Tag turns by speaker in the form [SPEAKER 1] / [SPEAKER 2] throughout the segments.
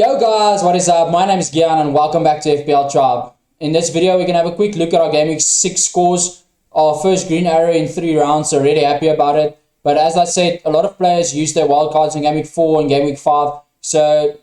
[SPEAKER 1] Yo guys, what is up? My name is Gian and welcome back to FPL Tribe. In this video, we're going to have a quick look at our Gameweek 6 scores. Our first green arrow in 3 rounds, so really happy about it. But as I said, a lot of players used their wildcards in Gameweek 4 and Gameweek 5. So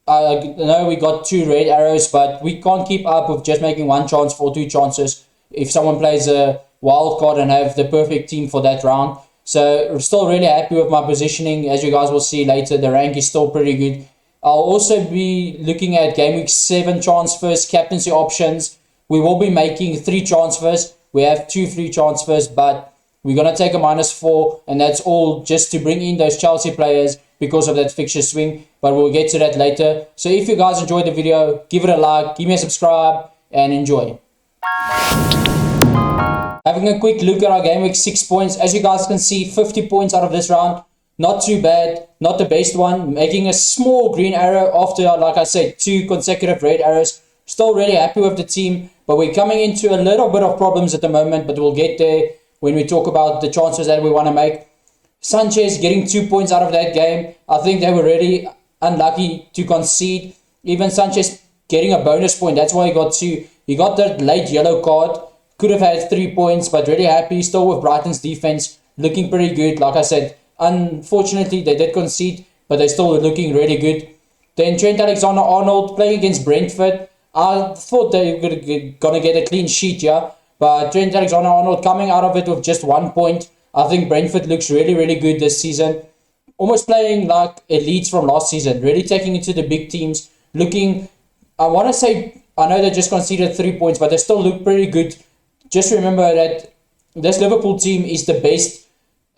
[SPEAKER 1] I know we got 2 red arrows, but we can't keep up with just making 1 chance for 2 chances if someone plays a wildcard and have the perfect team for that round. So I'm still really happy with my positioning. As you guys will see later, the rank is still pretty good. I'll also be looking at Gameweek 7 transfers, captaincy options. We will be making 3 transfers. We have 2 free transfers, but we're going to take a -4, and that's all just to bring in those Chelsea players because of that fixture swing. But we'll get to that later. So if you guys enjoyed the video, give it a like, give me a subscribe, and enjoy. Having a quick look at our Gameweek 6 points. As you guys can see, 50 points out of this round. Not too bad, not the best one. Making a small green arrow after, like I said, 2 consecutive red arrows. Still really happy with the team, but we're coming into a little bit of problems at the moment, but we'll get there when we talk about the transfers that we want to make. Sanchez getting 2 points out of that game. I think they were really unlucky to concede. Even Sanchez getting a bonus point, that's why he got 2. He got that late yellow card. Could have had 3 points, but really happy. Still with Brighton's defense, looking pretty good. Like I said, unfortunately, they did concede, but they're still looking really good. Then Trent Alexander-Arnold playing against Brentford. I thought they were going to get a clean sheet here, but Trent Alexander-Arnold coming out of it with just 1 point. I think Brentford looks really, really good this season. Almost playing like elites from last season. Really taking it to the big teams. Looking, I want to say, I know they just conceded 3 points, but they still look pretty good. Just remember that this Liverpool team is the best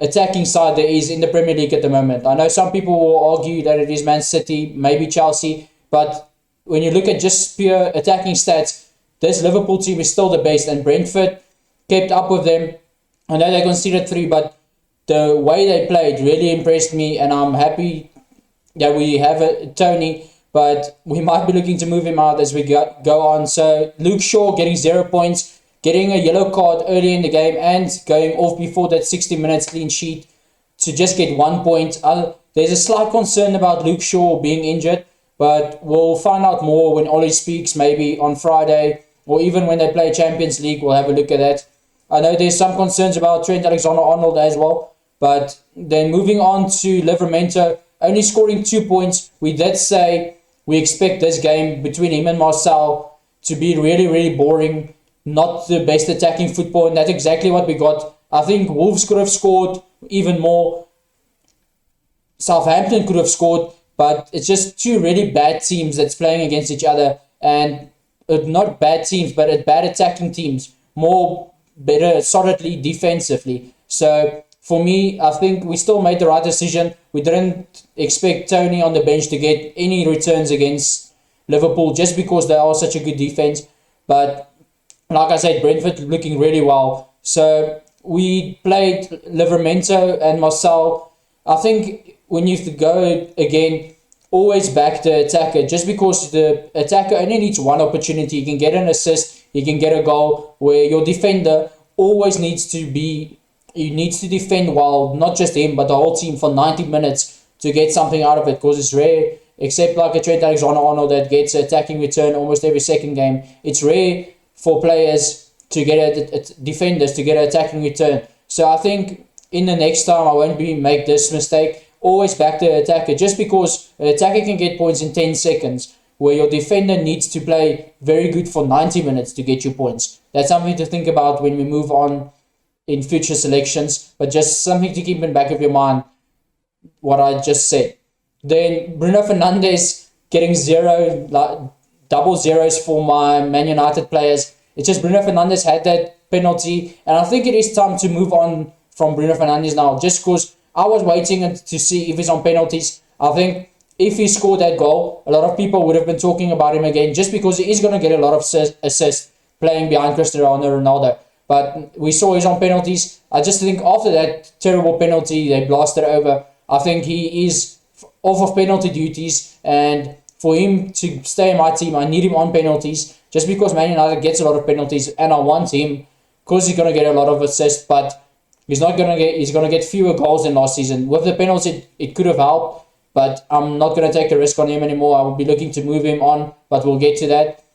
[SPEAKER 1] attacking side there is in the Premier League at the moment. I know some people will argue that it is Man City, maybe Chelsea, but when you look at just pure attacking stats, this Liverpool team is still the best, and Brentford kept up with them. I know they conceded 3, but the way they played really impressed me, and I'm happy that we have Tony, but we might be looking to move him out as we go on. So Luke Shaw getting 0 points, getting a yellow card early in the game and going off before that 60 minutes clean sheet to just get 1 point. There's a slight concern about Luke Shaw being injured, but we'll find out more when Ollie speaks, maybe on Friday, or even when they play Champions League. We'll have a look at that. I know there's some concerns about Trent Alexander-Arnold as well, but then moving on to Livramento, only scoring 2 points. We did say we expect this game between him and Marcel to be really, really boring. Not the best attacking football, and that's exactly what we got. I think Wolves could have scored even more. Southampton could have scored, but it's just 2 really bad teams that's playing against each other, and not bad teams, but bad attacking teams, more better solidly defensively. So for me, I think we still made the right decision. We didn't expect Tony on the bench to get any returns against Liverpool just because they are such a good defense, but like I said, Brentford looking really well. So we played Livramento and Marcel. I think when you go again, always back the attacker. Just because the attacker only needs 1 opportunity. He can get an assist, he can get a goal, where your defender always needs to defend well, not just him, but the whole team for 90 minutes to get something out of it, because it's rare, except like a Trent Alexander-Arnold that gets an attacking return almost every second game. It's rare for players to get defenders to get an attacking return. So I think in the next time I won't make this mistake. Always back the attacker, just because an attacker can get points in 10 seconds, where your defender needs to play very good for 90 minutes to get you points. That's something to think about when we move on in future selections, but just something to keep in the back of your mind, what I just said. Then Bruno Fernandes getting 0, double zeros for my Man United players. It's just Bruno Fernandes had that penalty, and I think it is time to move on from Bruno Fernandes now, just because I was waiting to see if he's on penalties. I think if he scored that goal, a lot of people would have been talking about him again, just because he is going to get a lot of assists playing behind Cristiano Ronaldo. But we saw he's on penalties. I just think after that terrible penalty, they blasted over. I think he is off of penalty duties, and for him to stay in my team, I need him on penalties, just because Man United gets a lot of penalties, and I want him because he's going to get a lot of assists, but he's going to get fewer goals than last season. With the penalties, it could have helped, but I'm not going to take a risk on him anymore. I will be looking to move him on, but we'll get to that.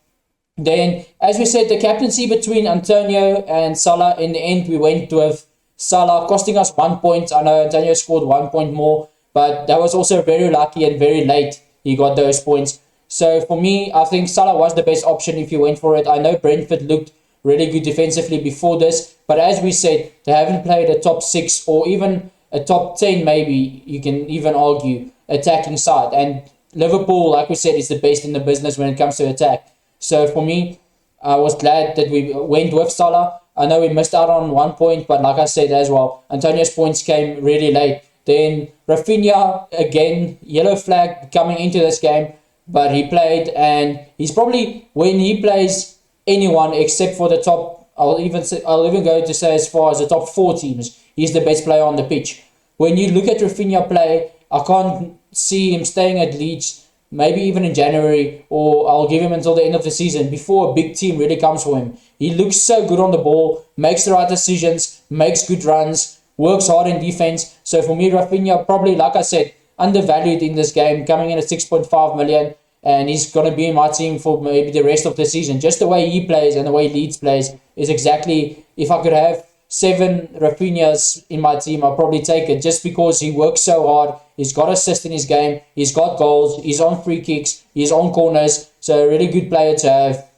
[SPEAKER 1] Then, as we said, the captaincy between Antonio and Salah, in the end, we went with Salah, costing us 1 point. I know Antonio scored 1 point more, but that was also very lucky and very late he got those points. So for me, I think Salah was the best option if you went for it. I know Brentford looked really good defensively before this, but as we said, they haven't played a top 6 or even a top 10, maybe you can even argue, attacking side. And Liverpool, like we said, is the best in the business when it comes to attack. So for me, I was glad that we went with Salah. I know we missed out on 1 point, but like I said as well, Antonio's points came really late. Then Rafinha, again, yellow flag coming into this game, but he played, and he's probably, when he plays anyone except for the top, I'll even go to say as far as the top 4 teams, he's the best player on the pitch. When you look at Rafinha play, I can't see him staying at Leeds, maybe even in January, or I'll give him until the end of the season before a big team really comes for him. He looks so good on the ball, makes the right decisions, makes good runs, works hard in defense. So for me, Rafinha, probably, like I said, undervalued in this game, coming in at 6.5 million, and he's going to be in my team for maybe the rest of the season. Just the way he plays and the way Leeds plays is exactly, if I could have 7 Rafinhas in my team, I'll probably take it, just because he works so hard. He's got assists in his game, he's got goals, he's on free kicks, he's on corners, so a really good player to have.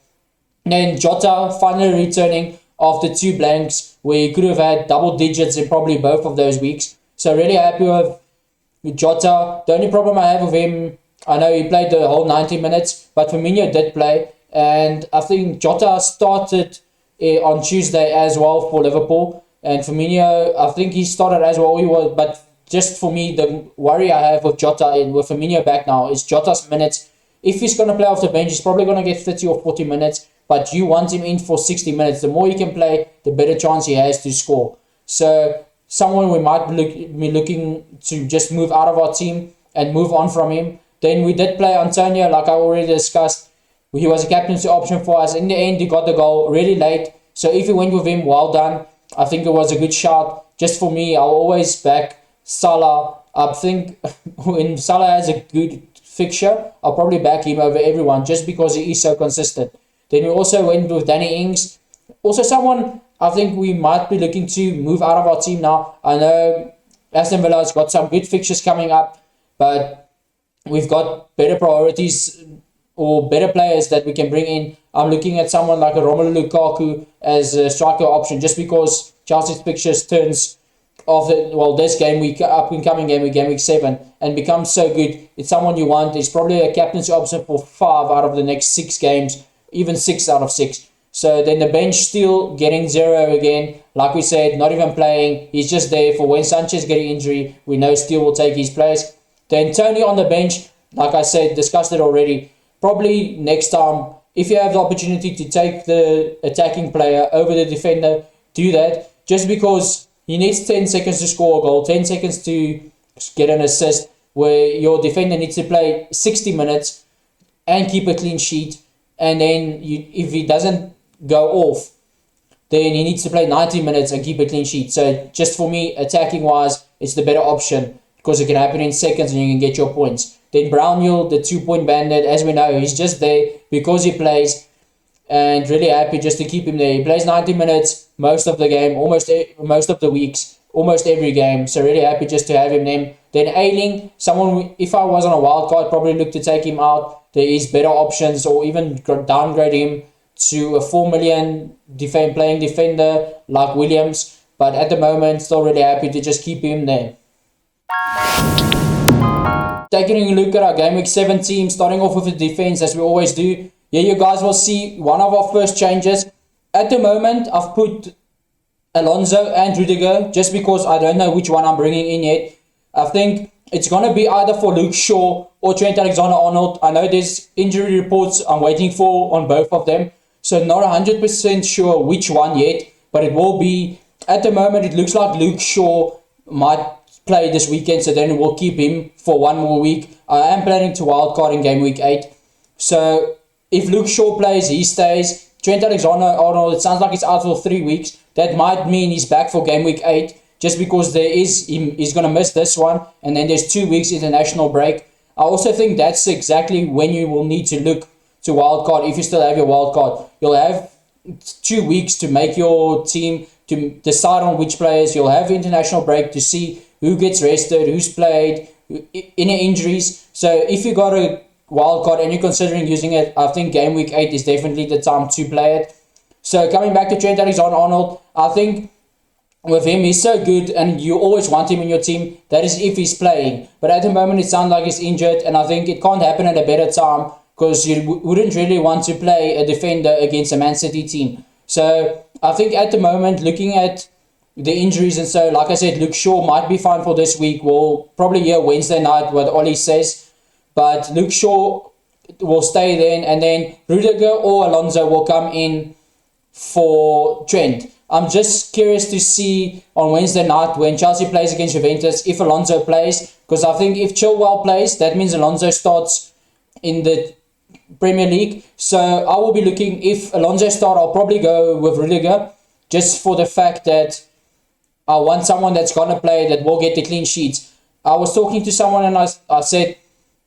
[SPEAKER 1] And then Jota finally returning after 2 blanks, where he could have had double digits in probably both of those weeks. So really happy with Jota. The only problem I have with him, I know he played the whole 90 minutes, but Firmino did play, and I think Jota started on Tuesday as well for Liverpool, and Firmino, I think he started as well. He was, but just for me, the worry I have with Jota and with Firmino back now is Jota's minutes. If he's going to play off the bench, he's probably going to get 30 or 40 minutes, but you want him in for 60 minutes. The more he can play, the better chance he has to score. So someone we might be looking to just move out of our team and move on from him. Then we did play Antonio, like I already discussed. He was a captaincy option for us. In the end, he got the goal really late. So if you went with him, well done. I think it was a good shout. Just for me, I'll always back Salah. I think when Salah has a good fixture, I'll probably back him over everyone just because he is so consistent. Then we also went with Danny Ings. Also someone I think we might be looking to move out of our team now. I know Aston Villa has got some good fixtures coming up, but we've got better priorities or better players that we can bring in. I'm looking at someone like a Romelu Lukaku as a striker option, just because Chelsea's fixtures turns of this game week, upcoming game week, game week 7, and becomes so good. It's someone you want. It's probably a captaincy option for 5 out of the next 6 games, even 6 out of 6. So then the bench still getting 0 again. Like we said, not even playing. He's just there for when Sanchez get an injury. We know Steele will take his place. Then Tony on the bench, like I said, discussed it already. Probably next time, if you have the opportunity to take the attacking player over the defender, do that. Just because he needs 10 seconds to score a goal, 10 seconds to get an assist, where your defender needs to play 60 minutes and keep a clean sheet. And then if he doesn't go off, then he needs to play 90 minutes and keep a clean sheet. So just for me, attacking wise, it's the better option because it can happen in seconds and you can get your points. Then Brownhill, the 2-point bandit, as we know, he's just there because he plays, and really happy just to keep him there. He plays 90 minutes most of the game, most of the weeks, almost every game. So really happy just to have him there. Then Ailing, someone, if I was on a wild card, probably look to take him out. There is better options, or even downgrade him to a 4 million playing defender like Williams. But at the moment, still really happy to just keep him there. Taking a look at our Gameweek 7 team, starting off with the defense as we always do. Here you guys will see one of our first changes. At the moment, I've put Alonso and Rudiger just because I don't know which one I'm bringing in yet. I think it's going to be either for Luke Shaw or Trent Alexander-Arnold. I know there's injury reports I'm waiting for on both of them, so not 100% sure which one yet, but it will be, at the moment it looks like Luke Shaw might play this weekend, so then we'll keep him for one more week. I am planning to wildcard in game week 8, so if Luke Shaw plays, he stays. Trent Alexander-Arnold, it sounds like he's out for 3 weeks. That might mean he's back for game week 8. just because he's going to miss this one, and then there's 2 weeks international break. I also think that's exactly when you will need to look to wildcard. If you still have your wildcard, you'll have 2 weeks to make your team, to decide on which players. You'll have international break to see who gets rested, who's played, any injuries. So if you got a wildcard and you're considering using it, I think game week 8 is definitely the time to play it. So coming back to Trent Alexander-Arnold, I think with him, he's so good and you always want him in your team. That is if he's playing. But at the moment, it sounds like he's injured, and I think it can't happen at a better time, because you wouldn't really want to play a defender against a Man City team. So I think at the moment, looking at the injuries and so, like I said, Luke Shaw might be fine for this week. We'll probably hear Wednesday night what Ollie says. But Luke Shaw will stay then, and then Rudiger or Alonso will come in for Trent. I'm just curious to see on Wednesday night when Chelsea plays against Juventus if Alonso plays, because I think if Chilwell plays, that means Alonso starts in the Premier League. So I will be looking, if Alonso start, I'll probably go with Rudiger, just for the fact that I want someone that's going to play, that will get the clean sheets. I was talking to someone and I said,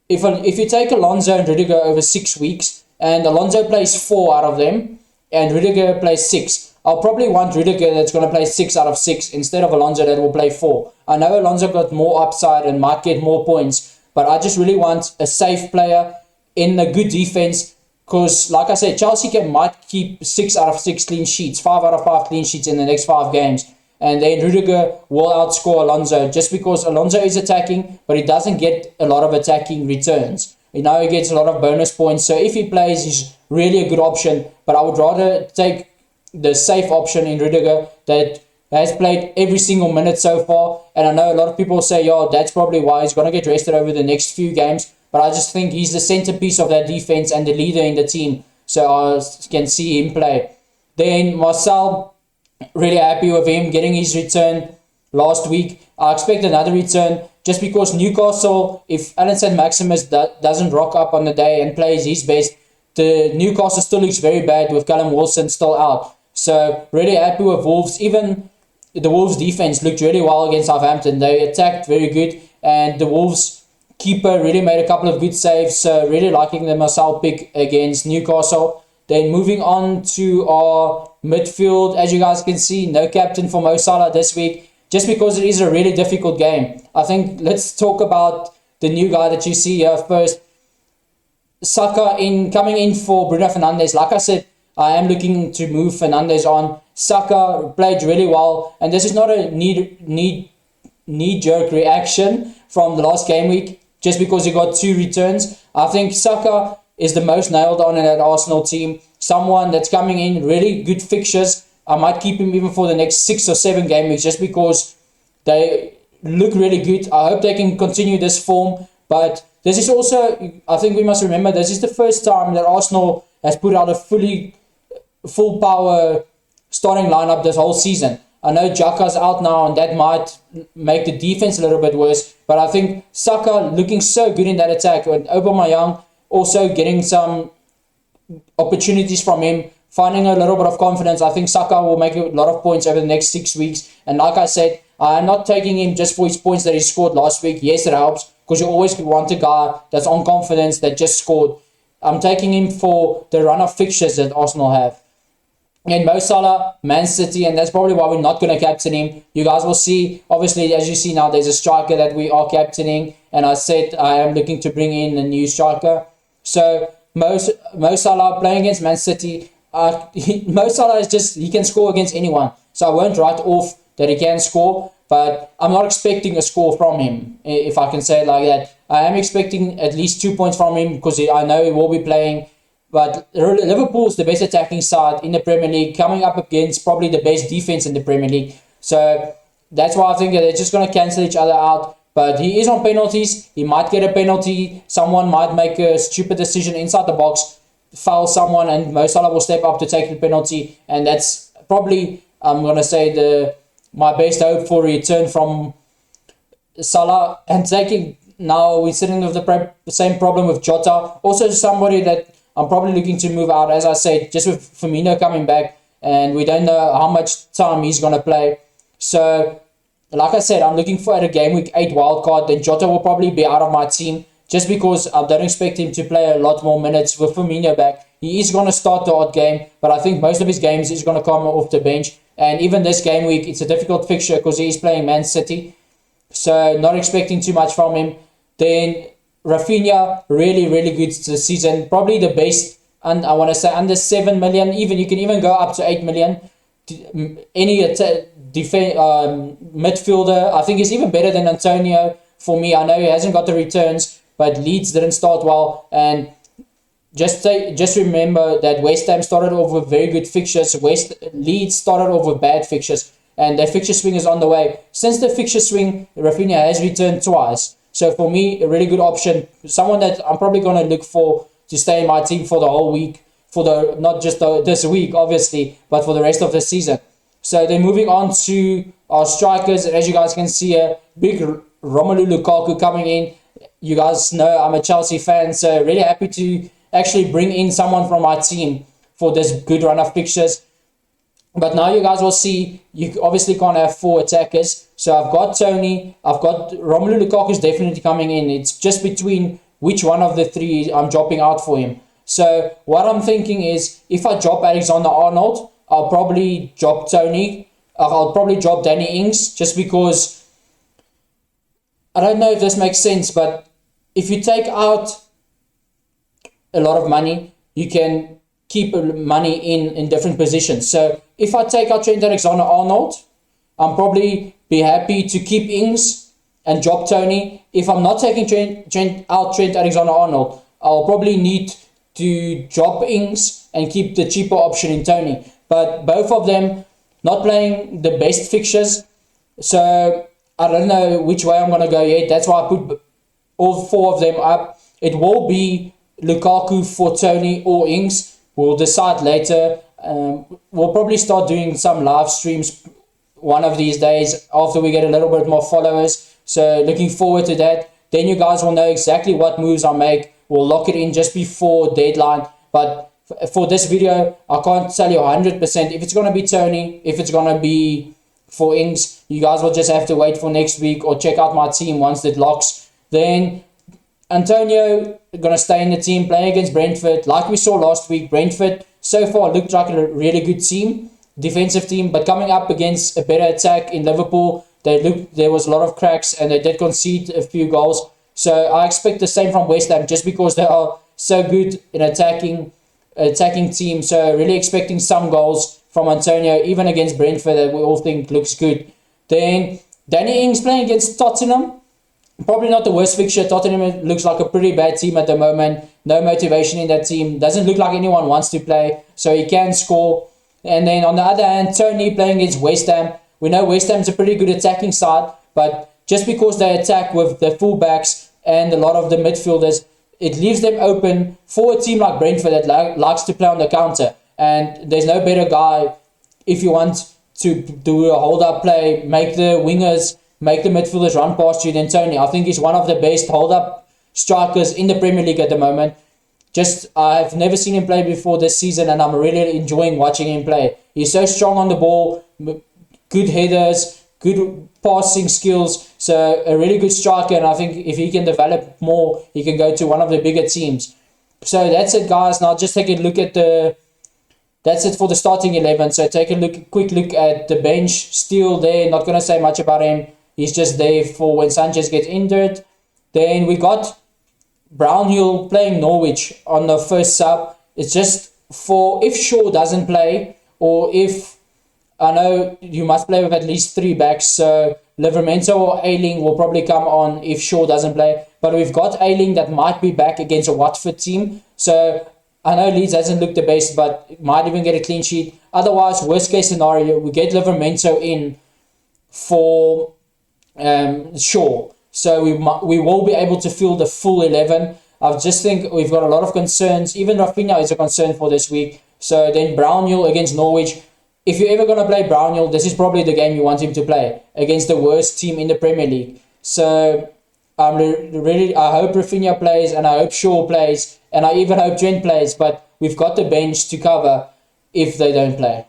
[SPEAKER 1] if you take Alonso and Rudiger over 6 weeks, and Alonso plays 4 out of them, and Rudiger plays 6, I'll probably want Rudiger that's going to play 6 out of 6 instead of Alonso that will play 4. I know Alonso got more upside and might get more points, but I just really want a safe player in a good defense, because like I said, Chelsea might keep 6 out of 6 clean sheets, 5 out of 5 clean sheets in the next 5 games. And then Rudiger will outscore Alonso, just because Alonso is attacking, but he doesn't get a lot of attacking returns. He gets a lot of bonus points. So if he plays, he's really a good option. But I would rather take the safe option in Rudiger that has played every single minute so far. And I know a lot of people say, that's probably why he's going to get rested over the next few games. But I just think he's the centerpiece of that defense and the leader in the team. So I can see him play. Then Marcel, really happy with him getting his return last week. I expect another return, just because Newcastle, if Alan St. Maximus doesn't rock up on the day and plays his best, the Newcastle still looks very bad with Callum Wilson still out. So really happy with Wolves. Even the Wolves defense looked really well against Southampton. They attacked very good, and the Wolves keeper really made a couple of good saves. So really liking the Marcel pick against Newcastle. Then moving on to our midfield, as you guys can see, no captain for Mo Salah this week, just because it is a really difficult game. I think let's talk about the new guy that you see here first. Saka coming in for Bruno Fernandes. Like I said, I am looking to move Fernandes on. Saka played really well, and this is not a knee-jerk reaction from the last game week, just because he got 2 returns. I think Saka is the most nailed on in that Arsenal team. Someone that's coming in, really good fixtures. I might keep him even for the next 6 or 7 game weeks, just because they look really good. I hope they can continue this form. But this is also, I think we must remember, this is the first time that Arsenal has put out a full power starting lineup this whole season. I know Xhaka's out now, and that might make the defense a little bit worse. But I think Saka looking so good in that attack, and Aubameyang also getting some opportunities from him, finding a little bit of confidence. I think Saka will make a lot of points over the next 6 weeks. And like I said, I'm not taking him just for his points that he scored last week. Yes, it helps, because you always want a guy that's on confidence that just scored. I'm taking him for the run of fixtures that Arsenal have. And Mo Salah, Man City, and that's probably why we're not going to captain him. You guys will see, obviously, as you see now, there's a striker that we are captaining. And I said I am looking to bring in a new striker. So Mo Salah playing against Man City, Mo Salah is just, he can score against anyone. So I won't write off that he can score, but I'm not expecting a score from him, if I can say it like that. I am expecting at least 2 points from him, because I know he will be playing. But Liverpool's the best attacking side in the Premier League, coming up against probably the best defense in the Premier League. So that's why I think that they're just going to cancel each other out. But he is on penalties. He might get a penalty. Someone might make a stupid decision inside the box, foul someone, and Mo Salah will step up to take the penalty. And that's probably, I'm going to say, my best hope for a return from Salah. And now we're sitting with the same problem with Jota. Also somebody that I'm probably looking to move out, as I said, just with Firmino coming back. And we don't know how much time he's going to play. So like I said, I'm looking for at a game week 8 wild card. Then Jota will probably be out of my team just because I don't expect him to play a lot more minutes with Firmino back. He is going to start the odd game, but I think most of his games he's going to come off the bench. And even this game week, it's a difficult fixture because he's playing Man City. So not expecting too much from him. Then Rafinha, really, really good this season. Probably the best, and I want to say under 7 million. Even you can even go up to 8 million. Any midfielder, I think he's even better than Antonio for me. I know he hasn't got the returns, but Leeds didn't start well. And just remember that West Ham started off with very good fixtures. Leeds started off with bad fixtures. And their fixture swing is on the way. Since the fixture swing, Rafinha has returned twice. So for me, a really good option. Someone that I'm probably going to look for to stay in my team for the whole week. Not just this week, obviously, but for the rest of the season. So then moving on to our strikers. As you guys can see here, big Romelu Lukaku coming in. You guys know I'm a Chelsea fan, so really happy to actually bring in someone from my team for this good run of fixtures. But now you guys will see, you obviously can't have 4 attackers. So I've got Tony, I've got Romelu Lukaku's definitely coming in. It's just between which one of the 3 I'm dropping out for him. So what I'm thinking is, if I drop Alexander-Arnold, I'll probably drop Tony. I'll probably drop Danny Ings, just because, I don't know if this makes sense, but if you take out a lot of money, you can keep money in different positions. So if I take out Trent Alexander-Arnold, I'm probably be happy to keep Ings and drop Tony. If I'm not taking Trent Alexander-Arnold, I'll probably need to drop Ings and keep the cheaper option in Tony. But both of them not playing the best fixtures, so I don't know which way I'm going to go yet. That's why I put all 4 of them up. It will be Lukaku for Tony or Ings. We'll decide later. We'll probably start doing some live streams one of these days after we get a little bit more followers. So looking forward to that. Then you guys will know exactly what moves I make. We'll lock it in just before deadline. But for this video, I can't tell you 100% if it's going to be Tony, if it's going to be for Ings. You guys will just have to wait for next week or check out my team once it locks. Then Antonio going to stay in the team, playing against Brentford. Like we saw last week, Brentford so far looked like a really good team, defensive team, but coming up against a better attack in Liverpool, there was a lot of cracks and they did concede a few goals. So I expect the same from West Ham, just because they are so good in attacking team. So really expecting some goals from Antonio, even against Brentford, that we all think looks good. Then Danny Ings playing against Tottenham. Probably not the worst fixture. Tottenham looks like a pretty bad team at the moment. No motivation in that team. Doesn't look like anyone wants to play. So he can score. And then on the other hand, Tony playing against West Ham. We know West Ham's a pretty good attacking side. But just because they attack with the fullbacks and a lot of the midfielders, it leaves them open for a team like Brentford that likes to play on the counter. And there's no better guy if you want to do a hold-up play, make the midfielders run past you than Tony. I think he's one of the best hold-up strikers in the Premier League at the moment. I've never seen him play before this season, and I'm really enjoying watching him play. He's so strong on the ball, good headers, good passing skills. So a really good striker, and I think if he can develop more, he can go to one of the bigger teams. So that's it, guys. Now just take a look at that's it for the starting 11. So take a quick look at the bench. Still there, not going to say much about him. He's just there for when Sanchez gets injured. Then we got Brownhill playing Norwich on the first sub. It's just for if Shaw doesn't play, or if I know you must play with at least 3 backs. So Livramento or Ayling will probably come on if Shaw doesn't play. But we've got Ayling that might be back against a Watford team. So I know Leeds hasn't looked the best, but might even get a clean sheet. Otherwise, worst case scenario, we get Livramento in for Shaw. So we will be able to field the full 11. I just think we've got a lot of concerns. Even Rafinha is a concern for this week. So then Brownhill against Norwich. If you're ever going to play Brownhill, this is probably the game you want him to play against the worst team in the Premier League. So I hope Rafinha plays, and I hope Shaw plays, and I even hope Trent plays. But we've got the bench to cover if they don't play.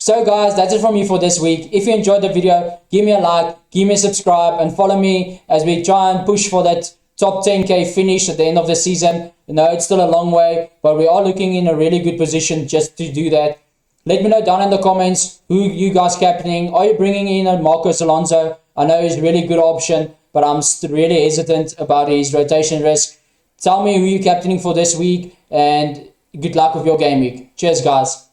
[SPEAKER 1] So guys, that's it from me for this week. If you enjoyed the video, give me a like, give me a subscribe, and follow me as we try and push for that top 10k finish at the end of the season. It's still a long way, but we are looking in a really good position just to do that. Let me know down in the comments who you guys captaining. Are you bringing in a Marcos Alonso? I know he's a really good option, but I'm really hesitant about his rotation risk. Tell me who you're captaining for this week, and good luck with your game week. Cheers, guys.